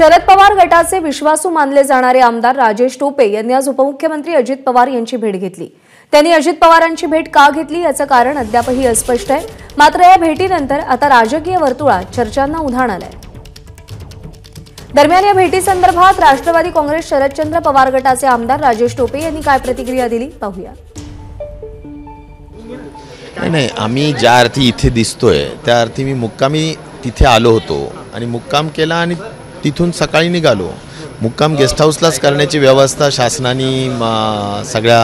शरद पवार गटाचे विश्वासू मानले जाणारे आमदार राजेश टोपे यांनी आज उपमुख्यमंत्री अजित पवार यांची भेट घेतली। त्यांनी अजित पवारांची भेट का घेतली याचं कारण अद्यापही अस्पष्ट आहे। मात्र या भेटीनंतर आता राजकीय वर्तुळात चर्चांना उधाण आलंय। दरम्यान या भेटीसंदर्भात राष्ट्रवादी काँग्रेस शरदचंद्र पवार गटाचे आमदार राजेश टोपे यांनी काय प्रतिक्रिया दिली पाहूया। नाही, आम्ही ज्या अर्थी इथे दिसतोय त्या अर्थी मी मुक्कामी तिथे आलो होतो आणि मुक्काम केला आणि तिथून सकाळी निघालो। मुक्काम गेस्ट हाऊसलाच करण्याची व्यवस्था शासनाने सगळ्या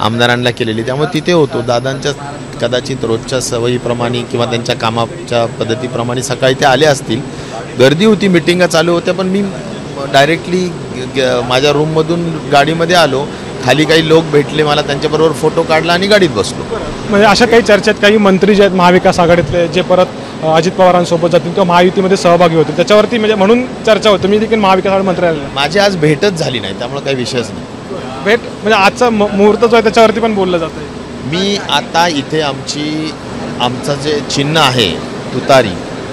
आमदारांना केलेली, त्यामुळे तिथे होतो। दादांच्या कदाचित रोजच्या सवयीप्रमाणे किंवा त्यांच्या कामाच्या पद्धतीप्रमाणे सकाळी ते आले असतील। गर्दी होती, मिटिंगा चालू होत्या, पण मी डायरेक्टली माझ्या रूममधून गाडीमध्ये आलो। खाली काही लोक भेटले मला, त्यांच्याबरोबर फोटो काढला आणि गाडीत बसलो। म्हणजे अशा काही चर्चेत काही मंत्री जे आहेत महाविकास आघाडीतले जे परत अजित पवारांसोबत जातील किंवा महायुतीमध्ये सहभागी होतील त्याच्यावरती म्हणजे म्हणून चर्चा होती। मी देखील महाविकास आघाडी मंत्री आले, माझी आज भेटच झाली नाही, त्यामुळे काही विषयच नाही। भेट म्हणजे आजचा मुहूर्त जो आहे त्याच्यावरती पण बोललं जातं आहे। मी आता इथे आमचं जे चिन्ह आहे तुतारी,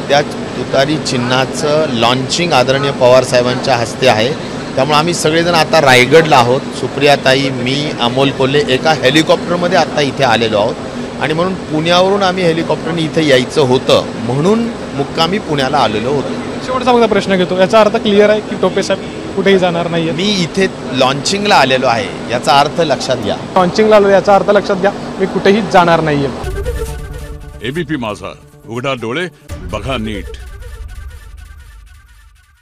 त्या तुतारी चिन्हाचं लॉन्चिंग आदरणीय पवार साहेबांच्या हस्ते आहे। त्यामुळे आम्ही सगळेजण आता रायगडला आहोत। सुप्रियाताई, मी, अमोल कोल्हे एका हेलिकॉप्टरमध्ये आता इथे आलेलो आहोत आणि म्हणून पुण्यावरून आम्ही हेलिकॉप्टरने इथे यायचं होतं म्हणून मुक्कामी पुण्याला आलेलो होतो। शेवटचा माझा प्रश्न घेतो, याचा अर्थ क्लिअर आहे की टोपे साहेब कुठेही जाणार नाही? मी इथे लॉन्चिंगला आलेलो आहे याचा अर्थ लक्षात घ्या। लॉन्चिंगला आलो याचा अर्थ लक्षात घ्या, मी कुठेही जाणार नाहीये। एबीपी माझा, उघडा डोळे बघा नीट।